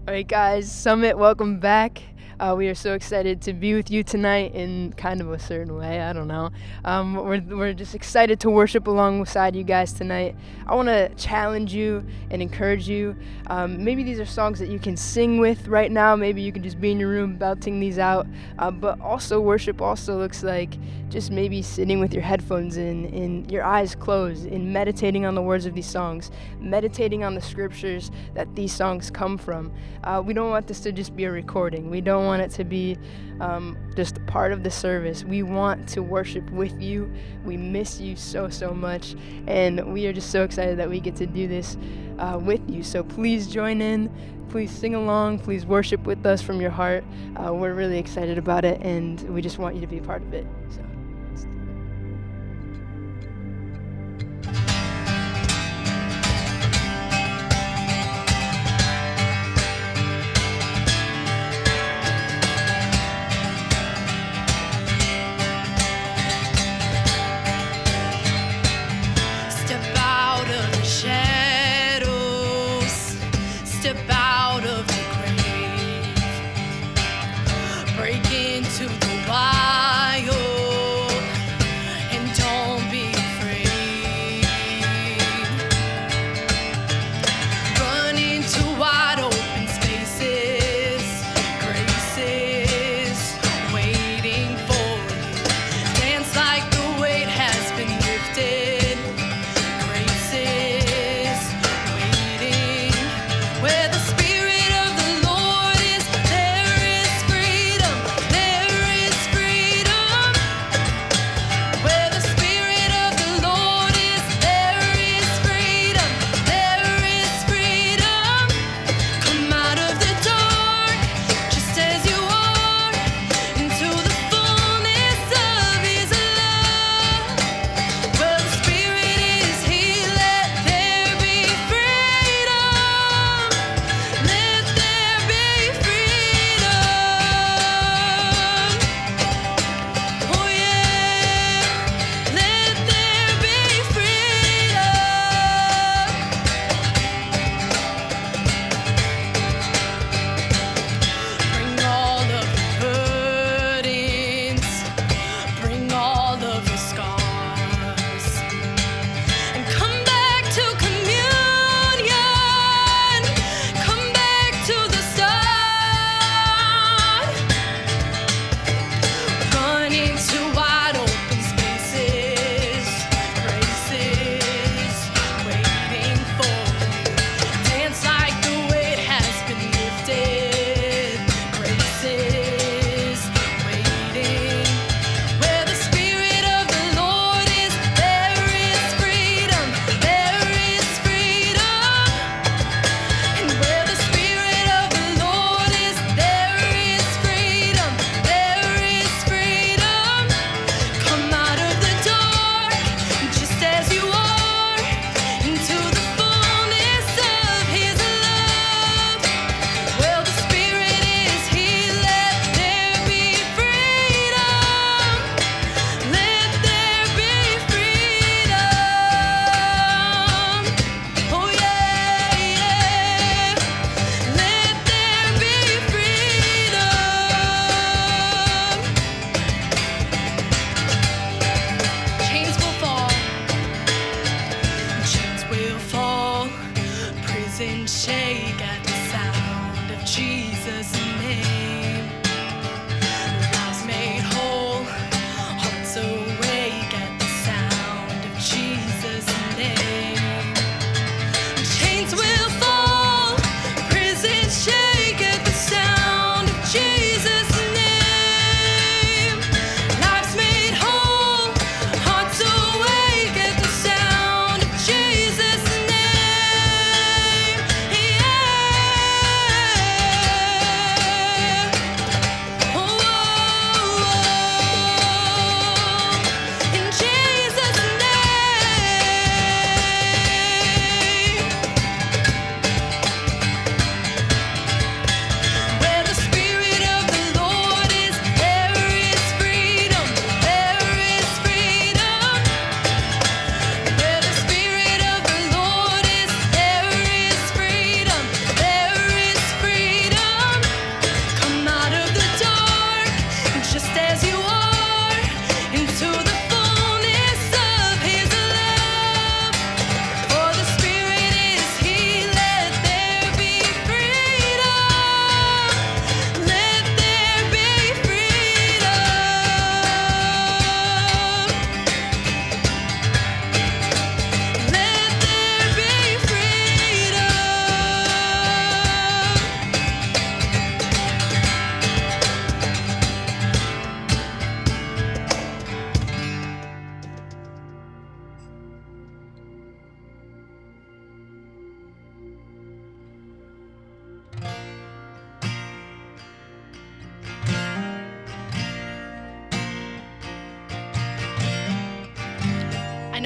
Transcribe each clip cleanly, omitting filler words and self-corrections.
All right, guys, Summit, welcome back. We are so excited to be with you tonight in kind of a certain way. I don't know. We're just excited to worship alongside you guys tonight. I want to challenge you and encourage you. Maybe these are songs that you can sing with right now. Maybe you can just be in your room belting these out. But also, worship also looks like just maybe sitting with your headphones in your eyes closed, and meditating on the words of these songs, meditating on the scriptures that these songs come from. We don't want this to just be a recording. We don't want it to be just a part of the service. We want to worship with you. We miss you so much, and we are just so excited that we get to do this with you. So please join in. Please sing along. Please worship with us from your heart. We're really excited about it, and we just want you to be a part of it. So.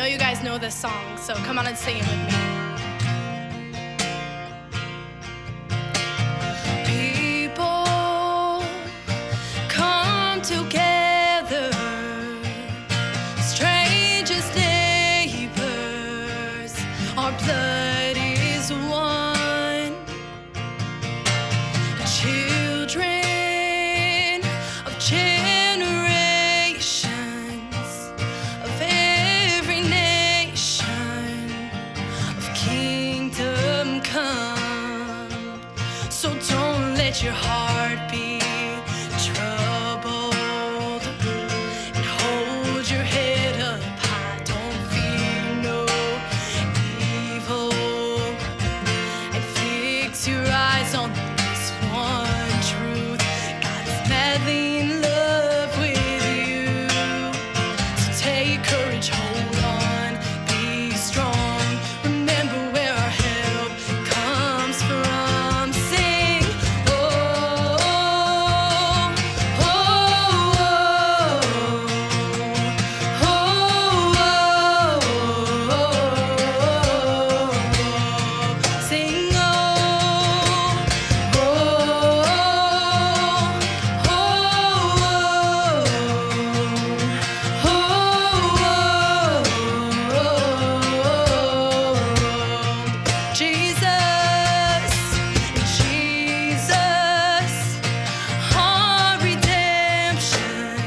know you guys know this song, so come on and sing it with me. People come together, strangers, neighbors, our blood is one. Children of generations, of every nation, of kingdom come. So don't let your heart be troubled, and hold your head up high. Don't fear no evil, and fix your eyes on this one truth: God is madly in love with you. So take courage, hold on, be strong. Remember where our help comes from. Sing, oh, oh, oh, oh, oh, oh. Sing, oh, oh, Jesus, our redemption,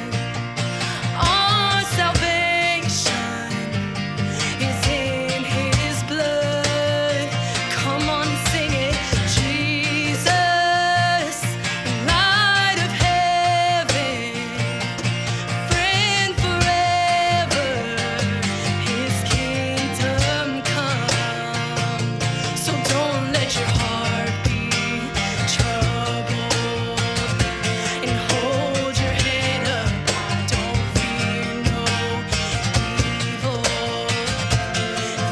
our salvation is in His blood. Come on, sing it. Jesus, light of heaven, friend forever, His kingdom come. So don't let your heart be troubled, and hold your head up high. Don't fear no evil.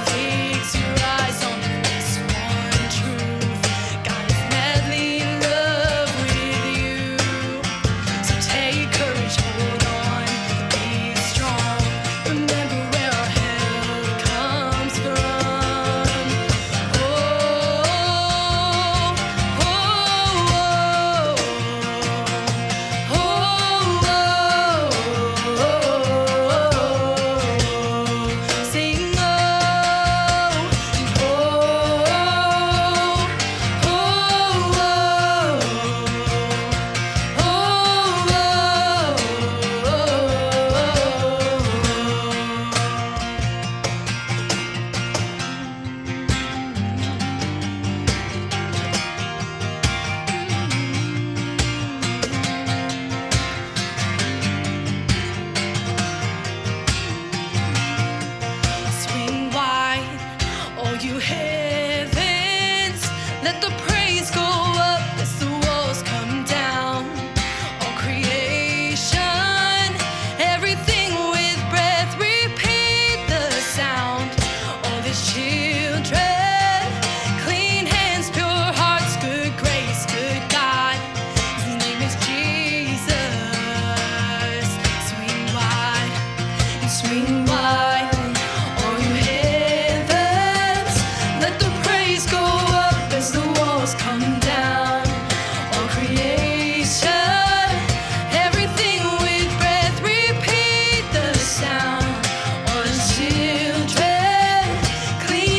Fix your eyes on this one truth: God is madly in love with you. So take courage, hold on, be strong. Remember where our help comes from. Oh, oh, oh, sing, oh, swing wide, all you heavens, let the praise go up as the walls come down. All creation, everything with breath, repeat the sound. All His children, clean hands, pure hearts, good grace, good God. His name is Jesus. Swing wide and swing wide, all you heavens, let the praise go up as the walls come down. All creation, everything with breath, repeat the sound. All His children, clean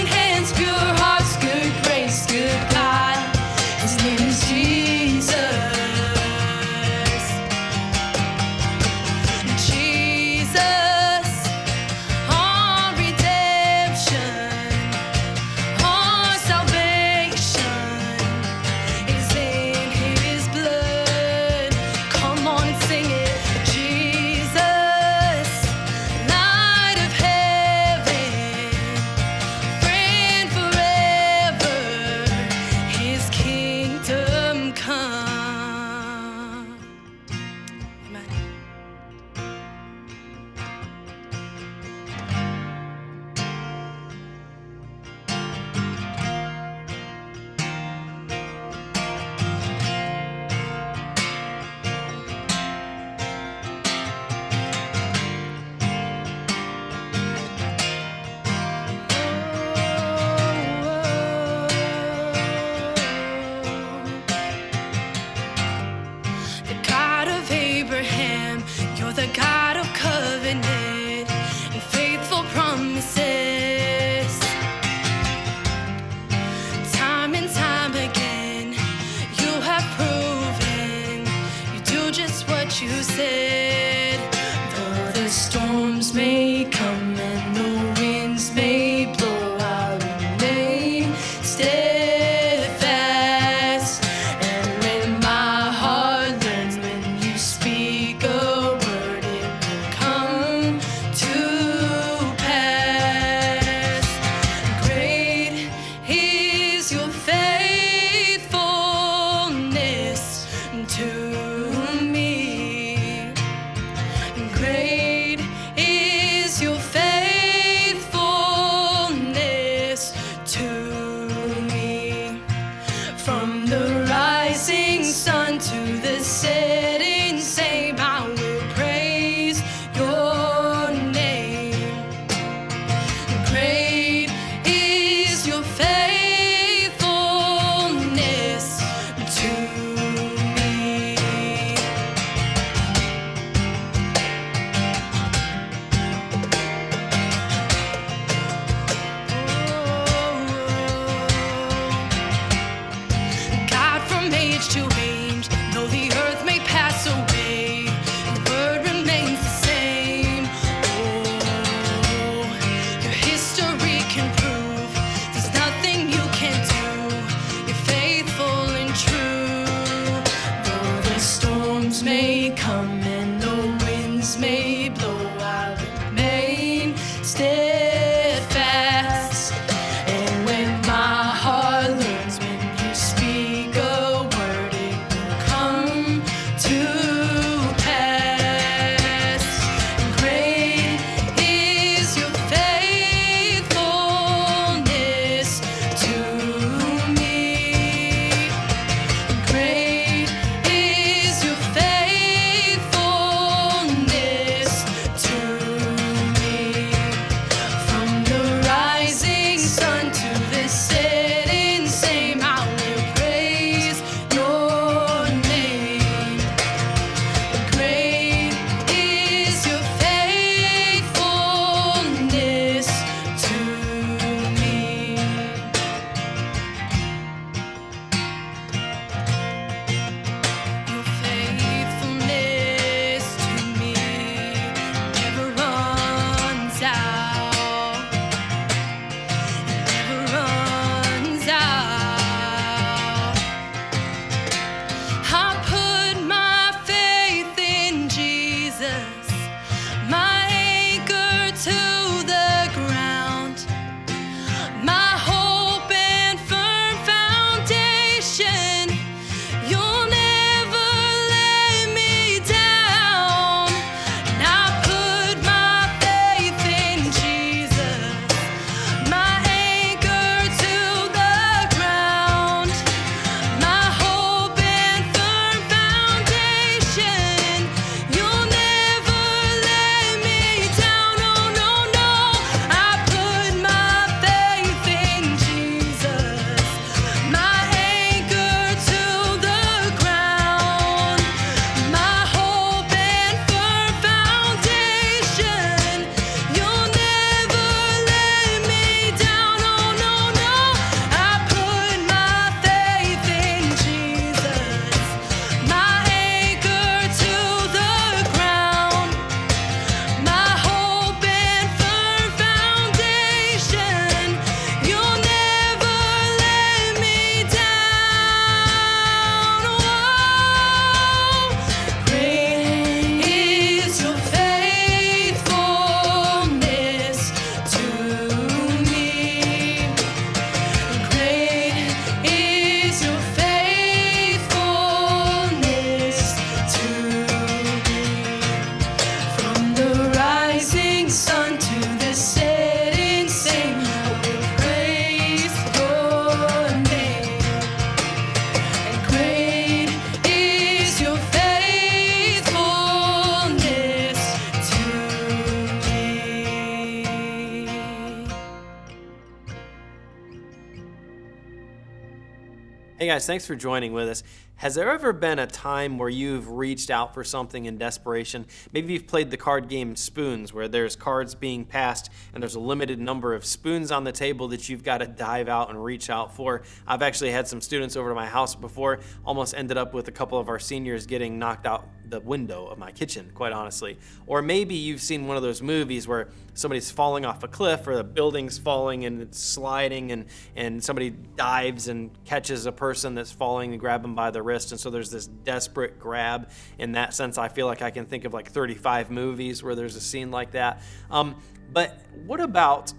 Hey guys, thanks for joining with us. Has there ever been a time where you've reached out for something in desperation? Maybe you've played the card game Spoons, where there's cards being passed and there's a limited number of spoons on the table that you've got to dive out and reach out for. I've actually had some students over to my house before, almost ended up with a couple of our seniors getting knocked out the window of my kitchen, quite honestly. Or maybe you've seen one of those movies where somebody's falling off a cliff or the building's falling and it's sliding and somebody dives and catches a person that's falling and grab them by the wrist, and so there's this desperate grab. In that sense, I feel like I can think of like 35 movies where there's a scene like that. But what about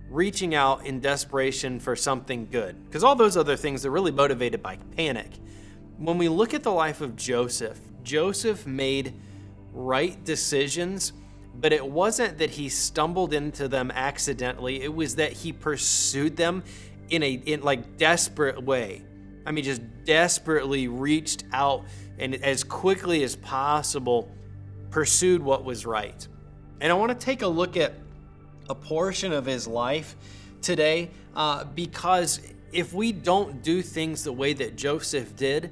reaching out in desperation for something good? Because all those other things are really motivated by panic. When we look at the life of Joseph, Joseph made right decisions, but it wasn't that he stumbled into them accidentally. It was that he pursued them in like desperate way. I mean, just desperately reached out and as quickly as possible pursued what was right. And I want to take a look at a portion of his life today because if we don't do things the way that Joseph did,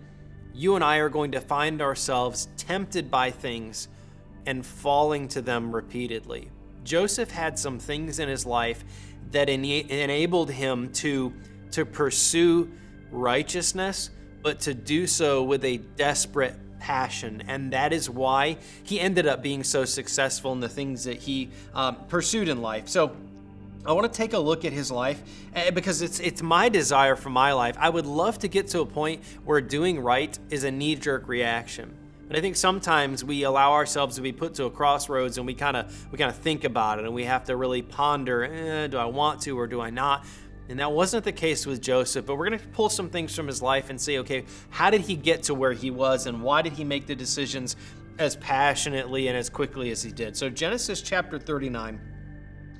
you and I are going to find ourselves tempted by things and falling to them repeatedly. Joseph had some things in his life that enabled him to pursue righteousness, but to do so with a desperate passion. And that is why he ended up being so successful in the things that he pursued in life. So I want to take a look at his life because it's my desire for my life. I would love to get to a point where doing right is a knee-jerk reaction. But I think sometimes we allow ourselves to be put to a crossroads and we kind of think about it and we have to really ponder, do I want to or do I not? And that wasn't the case with Joseph, but we're going to pull some things from his life and say, okay, how did he get to where he was and why did he make the decisions as passionately and as quickly as he did? So Genesis chapter 39,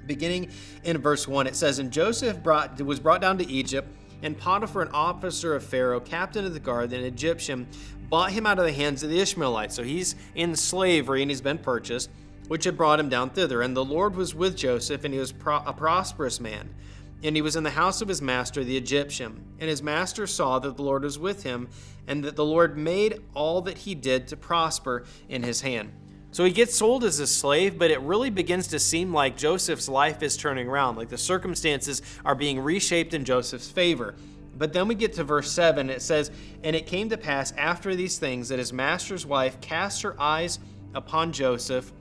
beginning in verse 1, it says, "And Joseph was brought down to Egypt, and Potiphar, an officer of Pharaoh, captain of the guard, an Egyptian, bought him out of the hands of the Ishmaelites." So he's in slavery and he's been purchased, which had brought him down thither. "And the Lord was with Joseph, and he was a prosperous man. And he was in the house of his master, the Egyptian. And his master saw that the Lord was with him, and that the Lord made all that he did to prosper in his hand." So he gets sold as a slave, but it really begins to seem like Joseph's life is turning around, like the circumstances are being reshaped in Joseph's favor. But then we get to verse 7, it says, "And it came to pass after these things that his master's wife cast her eyes upon Joseph,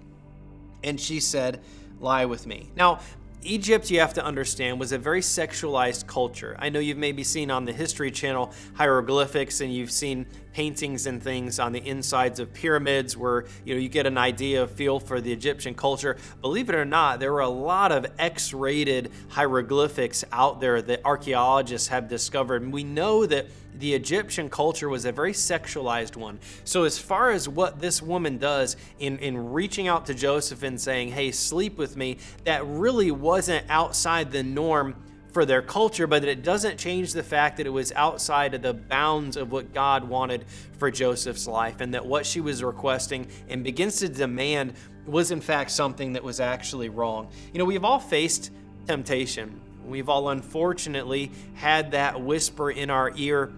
and she said, 'Lie with me.'" Now, Egypt, you have to understand, was a very sexualized culture. I know you've maybe seen on the History Channel hieroglyphics and you've seen paintings and things on the insides of pyramids where you get an idea, feel for the Egyptian culture. Believe it or not, there were a lot of X-rated hieroglyphics out there that archaeologists have discovered. And we know that the Egyptian culture was a very sexualized one. So as far as what this woman does in reaching out to Joseph and saying, "Hey, sleep with me," that really wasn't outside the norm for their culture, but it doesn't change the fact that it was outside of the bounds of what God wanted for Joseph's life, and that what she was requesting and begins to demand was in fact something that was actually wrong. We've all faced temptation. We've all unfortunately had that whisper in our ear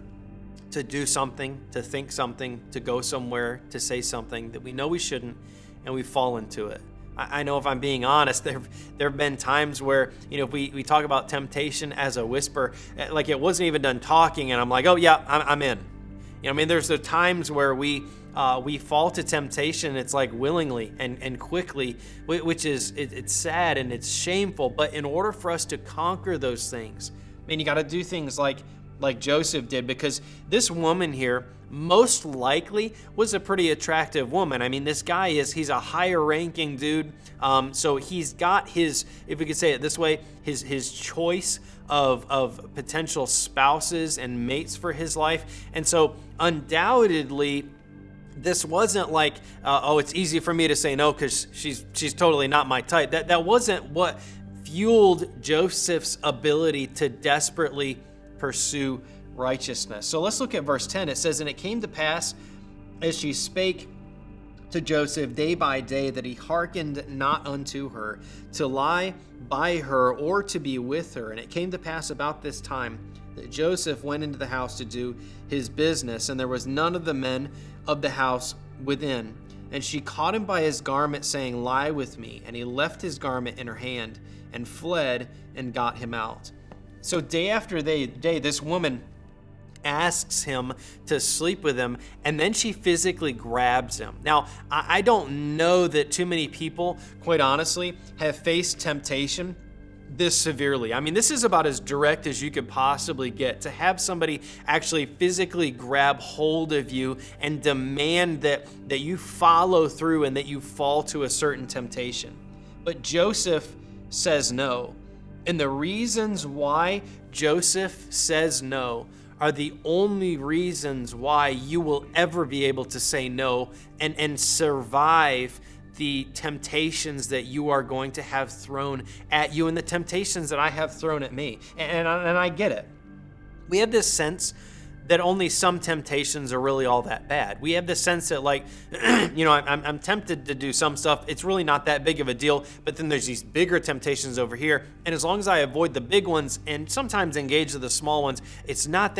to do something, to think something, to go somewhere, to say something that we know we shouldn't, and we fall into it. I know if I'm being honest, there have been times where, if we talk about temptation as a whisper, like it wasn't even done talking, and I'm like, oh yeah, I'm in. There's the times where we fall to temptation, it's like willingly and quickly, which is, it's sad and it's shameful, but in order for us to conquer those things, you got to do things like Joseph did, because this woman here most likely was a pretty attractive woman. This guy he's a higher ranking dude. So he's got his, if we could say it this way, his choice of potential spouses and mates for his life. And so undoubtedly, this wasn't like, it's easy for me to say no because she's totally not my type. That wasn't what fueled Joseph's ability to desperately pursue righteousness. So let's look at verse 10. It says, "And it came to pass as she spake to Joseph day by day that he hearkened not unto her, to lie by her or to be with her. And it came to pass about this time that Joseph went into the house to do his business, and there was none of the men of the house within. And she caught him by his garment, saying, Lie with me. And he left his garment in her hand and fled and got him out. So day after day, this woman asks him to sleep with him, and then she physically grabs him. Now, I don't know that too many people, quite honestly, have faced temptation this severely. I mean, this is about as direct as you could possibly get, to have somebody actually physically grab hold of you and demand that you follow through and that you fall to a certain temptation. But Joseph says no. And the reasons why Joseph says no are the only reasons why you will ever be able to say no and survive the temptations that you are going to have thrown at you and the temptations that I have thrown at me. And I get it. We have this sense that only some temptations are really all that bad. We have this sense that, like, I'm tempted to do some stuff. It's really not that big of a deal. But then there's these bigger temptations over here. And as long as I avoid the big ones and sometimes engage the small ones, it's not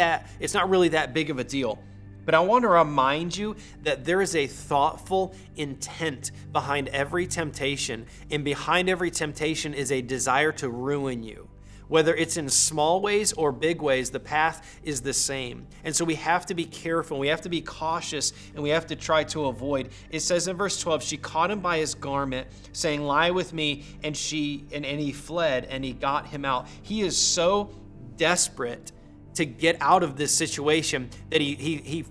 really that big of a deal. But I want to remind you that there is a thoughtful intent behind every temptation. And behind every temptation is a desire to ruin you. Whether it's in small ways or big ways, the path is the same. And so we have to be careful, we have to be cautious, and we have to try to avoid. It says in verse 12, she caught him by his garment, saying, Lie with me, and he fled, and he got him out. He is so desperate to get out of this situation that he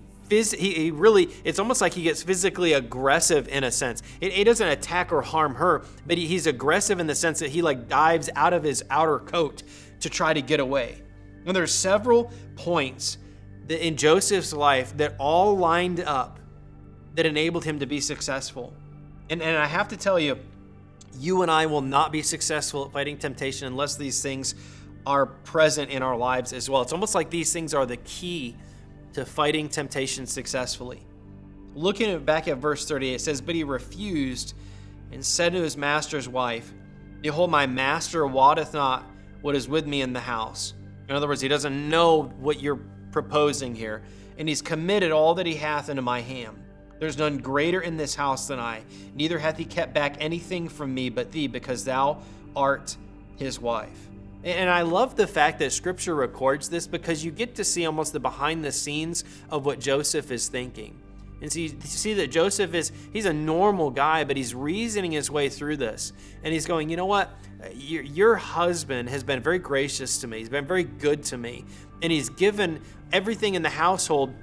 really, it's almost like he gets physically aggressive in a sense. It doesn't attack or harm her, but he's aggressive in the sense that he dives out of his outer coat to try to get away. And there's several points that in Joseph's life that all lined up that enabled him to be successful. And I have to tell you, you and I will not be successful at fighting temptation unless these things are present in our lives as well. It's almost like these things are the key to fighting temptation successfully. Looking back at verse 38, it says, But he refused and said to his master's wife, Behold, my master wotteth not what is with me in the house. In other words, he doesn't know what you're proposing here. And he's committed all that he hath into my hand. There's none greater in this house than I. Neither hath he kept back anything from me but thee, because thou art his wife. And I love the fact that Scripture records this, because you get to see almost the behind the scenes of what Joseph is thinking. And see that Joseph he's a normal guy, but he's reasoning his way through this. And he's going, you know what? Your husband has been very gracious to me. He's been very good to me. And he's given everything in the household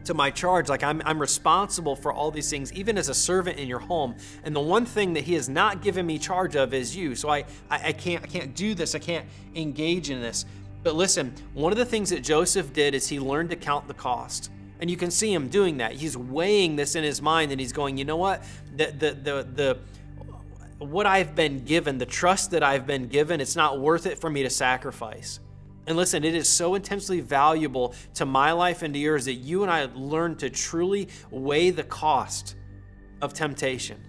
to my charge. Like I'm responsible for all these things, even as a servant in your home. And the one thing that he has not given me charge of is you. So I can't do this. I can't engage in this. But listen, one of the things that Joseph did is he learned to count the cost. And you can see him doing that. He's weighing this in his mind, and he's going, you know what? What I've been given, the trust that I've been given, it's not worth it for me to sacrifice. And listen, it is so intensely valuable to my life and to yours that you and I learn to truly weigh the cost of temptation.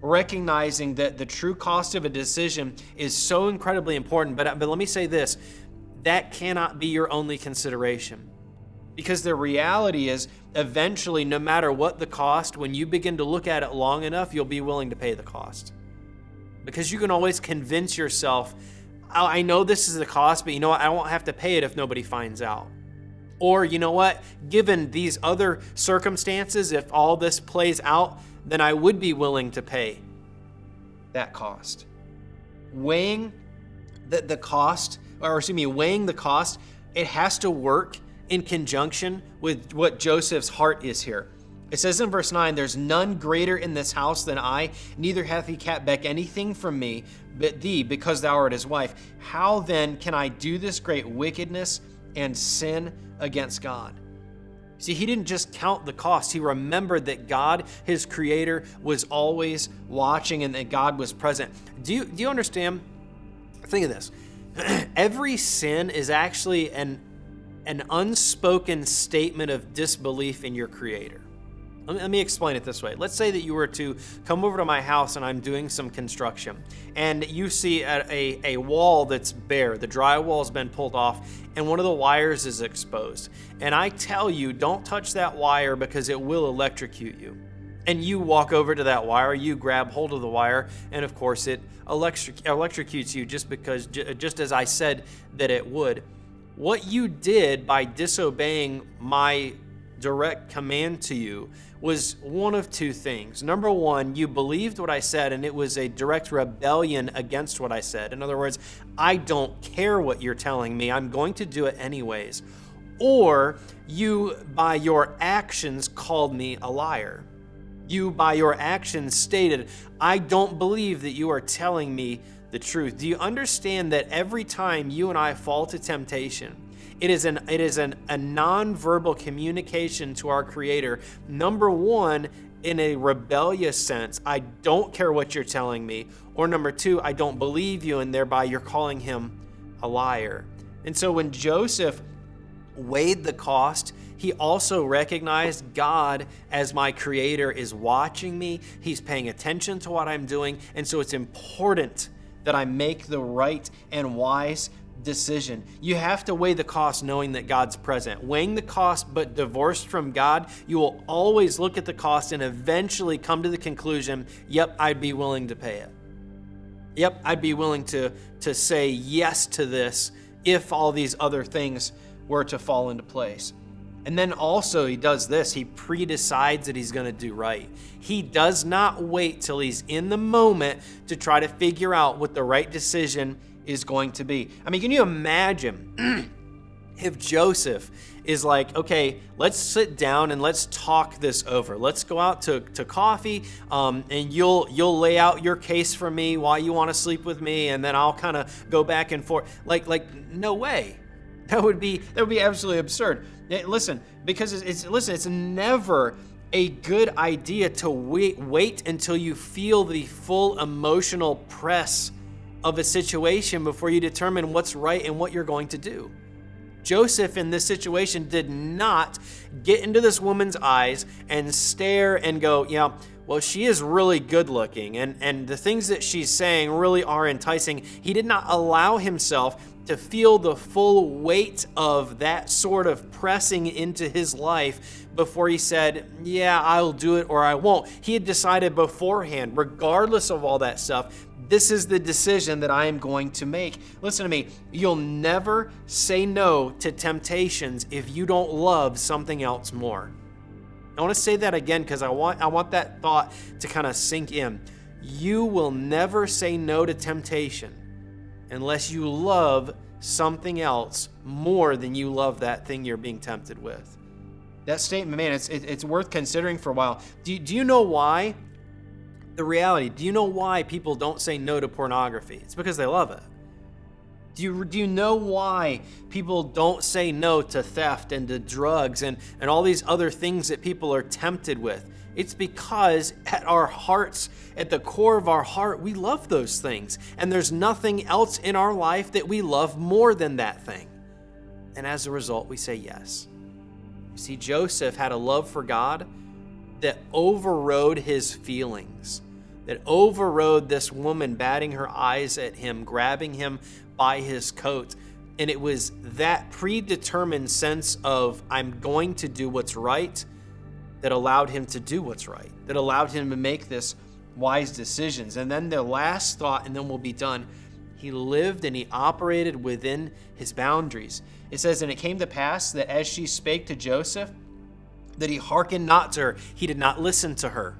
Recognizing that the true cost of a decision is so incredibly important. But let me say this, that cannot be your only consideration. Because the reality is, eventually, no matter what the cost, when you begin to look at it long enough, you'll be willing to pay the cost. Because you can always convince yourself, I know this is the cost, but you know what? I won't have to pay it if nobody finds out. Or you know what? Given these other circumstances, if all this plays out, then I would be willing to pay that cost. Weighing the cost, it has to work in conjunction with what Joseph's heart is here. It says in verse 9, there's none greater in this house than I, neither hath he kept back anything from me but thee, because thou art his wife. How then can I do this great wickedness and sin against God? See, he didn't just count the cost. He remembered that God, his creator, was always watching and that God was present. Do you understand? Think of this. Every sin is actually an unspoken statement of disbelief in your creator. Let me explain it this way. Let's say that you were to come over to my house and I'm doing some construction, and you see a wall that's bare. The drywall's been pulled off, and one of the wires is exposed. And I tell you, don't touch that wire because it will electrocute you. And you walk over to that wire, you grab hold of the wire, and of course it electrocutes you just as I said that it would. What you did by disobeying my direct command to you was one of two things. Number one, you believed what I said, and it was a direct rebellion against what I said. In other words, I don't care what you're telling me. I'm going to do it anyways. Or you, by your actions, called me a liar. You, by your actions, stated, I don't believe that you are telling me the truth. Do you understand that every time you and I fall to temptation, it is a nonverbal communication to our Creator? Number one, in a rebellious sense, I don't care what you're telling me. Or number two, I don't believe you, and thereby you're calling him a liar. And so when Joseph weighed the cost, he also recognized God as my Creator is watching me. He's paying attention to what I'm doing. And so it's important that I make the right and wise decision. You have to weigh the cost knowing that God's present. Weighing the cost but divorced from God, you will always look at the cost and eventually come to the conclusion, yep, I'd be willing to pay it. Yep, I'd be willing to say yes to this if all these other things were to fall into place. And then also he does this. He pre-decides that he's going to do right. He does not wait till he's in the moment to try to figure out what the right decision is going to be. I mean, can you imagine if Joseph is like, okay, let's sit down and let's talk this over. Let's go out to coffee, and you'll lay out your case for me, why you want to sleep with me, and then I'll kind of go back and forth. Like no way. That would be absolutely absurd. Listen, because it's never a good idea to wait until you feel the full emotional press of a situation before you determine what's right and what you're going to do. Joseph in this situation did not get into this woman's eyes and stare and go, yeah, well, she is really good looking, and the things that she's saying really are enticing. He did not allow himself to feel the full weight of that sort of pressing into his life before he said, yeah, I'll do it or I won't. He had decided beforehand, regardless of all that stuff, this is the decision that I am going to make. Listen to me. You'll never say no to temptations if you don't love something else more. I want to say that again because I want that thought to kind of sink in. You will never say no to temptation unless you love something else more than you love that thing you're being tempted with. That statement, man, it's worth considering for a while. Do you know why? The reality, do you know why people don't say no to pornography? It's because they love it. Do you know why people don't say no to theft and to drugs and all these other things that people are tempted with? It's because at our hearts, at the core of our heart, we love those things. And there's nothing else in our life that we love more than that thing. And as a result, we say yes. You see, Joseph had a love for God that overrode his feelings, that overrode this woman batting her eyes at him, grabbing him by his coat. And it was that predetermined sense of, I'm going to do what's right, that allowed him to do what's right, that allowed him to make this wise decisions. And then the last thought, and then we'll be done, he lived and he operated within his boundaries. It says, and it came to pass that as she spake to Joseph, that he hearkened not to her. He did not listen to her.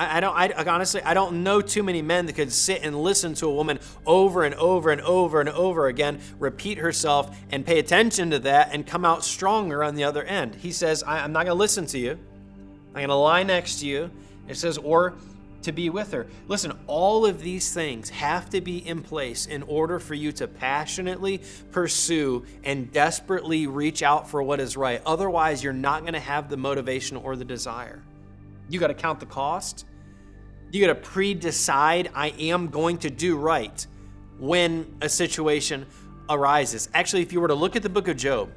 Honestly, I don't know too many men that could sit and listen to a woman over and over and over and over again, repeat herself and pay attention to that and come out stronger on the other end. He says, I'm not going to listen to you. I'm going to lie next to you. It says, or to be with her. Listen, all of these things have to be in place in order for you to passionately pursue and desperately reach out for what is right. Otherwise, you're not going to have the motivation or the desire. You got to count the cost. You got to pre-decide, I am going to do right when a situation arises. Actually, if you were to look at the book of Job,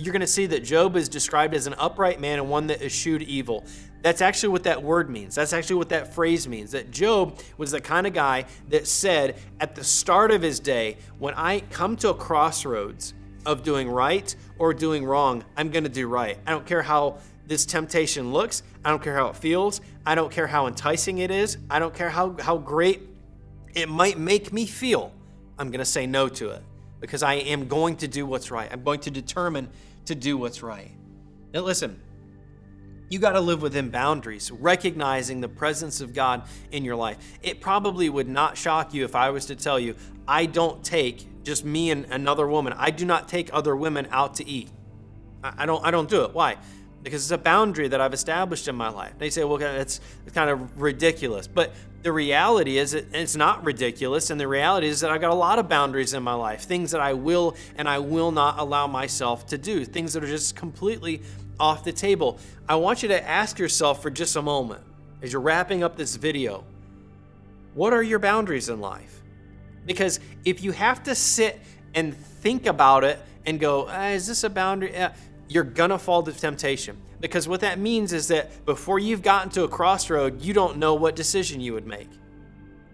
you're going to see that Job is described as an upright man and one that eschewed evil. That's actually what that word means. That's actually what that phrase means. That Job was the kind of guy that said at the start of his day, when I come to a crossroads of doing right or doing wrong, I'm going to do right. I don't care how this temptation looks. I don't care how it feels. I don't care how enticing it is. I don't care how great it might make me feel. I'm going to say no to it because I am going to do what's right. I'm going to determine to do what's right. Now listen, you got to live within boundaries, recognizing the presence of God in your life. It probably would not shock you if I was to tell you, I don't take just me and another woman. I do not take other women out to eat. I don't do it. Why? Because it's a boundary that I've established in my life. They say, well, it's kind of ridiculous. But the reality is it's not ridiculous. And the reality is that I've got a lot of boundaries in my life, things that I will and I will not allow myself to do, things that are just completely off the table. I want you to ask yourself for just a moment, as you're wrapping up this video, what are your boundaries in life? Because if you have to sit and think about it and go, is this a boundary? You're gonna fall to temptation, because what that means is that before you've gotten to a crossroad, you don't know what decision you would make.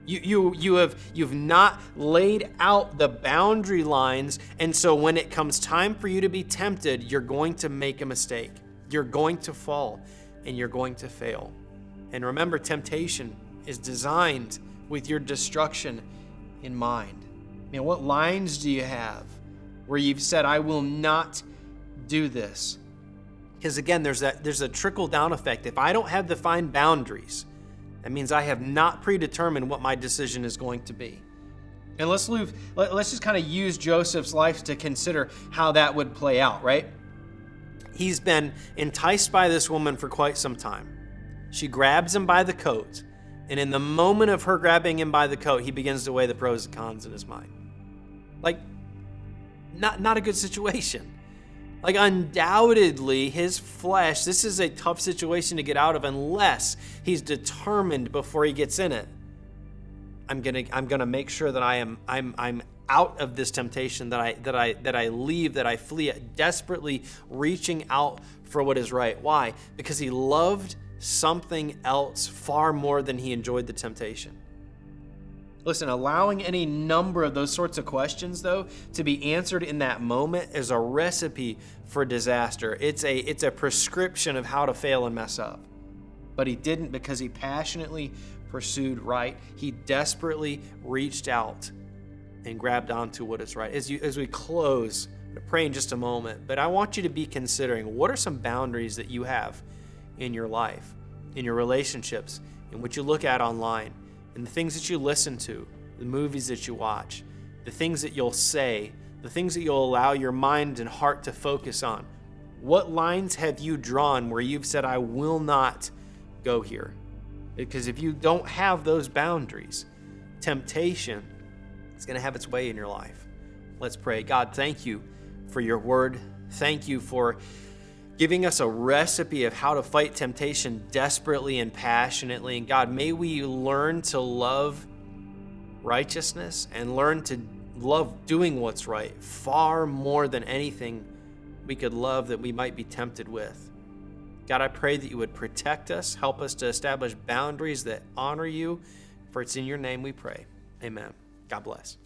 You've not laid out the boundary lines, and so when it comes time for you to be tempted, you're going to make a mistake. You're going to fall, and you're going to fail. And remember, temptation is designed with your destruction in mind. What lines do you have where you've said, I will not do this? Because again, there's a trickle-down effect. If I don't have defined boundaries, that means I have not predetermined what my decision is going to be. And let's just kind of use Joseph's life to consider how that would play out, right? He's been enticed by this woman for quite some time. She grabs him by the coat, and in the moment of her grabbing him by the coat, he begins to weigh the pros and cons in his mind. Like, not a good situation. Like, undoubtedly, his flesh, this is a tough situation to get out of unless he's determined before he gets in it. I'm gonna make sure that I'm out of this temptation, that I leave, that I flee, desperately reaching out for what is right. Why? Because he loved something else far more than he enjoyed the temptation. Listen, allowing any number of those sorts of questions, though, to be answered in that moment is a recipe for disaster. It's a prescription of how to fail and mess up. But he didn't, because he passionately pursued right. He desperately reached out and grabbed onto what is right. As we close, I'm going to pray in just a moment, but I want you to be considering, what are some boundaries that you have in your life, in your relationships, in what you look at online, and the things that you listen to, the movies that you watch, the things that you'll say, the things that you'll allow your mind and heart to focus on. What lines have you drawn where you've said, I will not go here? Because if you don't have those boundaries, temptation is going to have its way in your life. Let's pray. God, thank you for your word. Thank you for giving us a recipe of how to fight temptation desperately and passionately. And God, may we learn to love righteousness and learn to love doing what's right far more than anything we could love that we might be tempted with. God, I pray that you would protect us, help us to establish boundaries that honor you. For it's in your name we pray. Amen. God bless.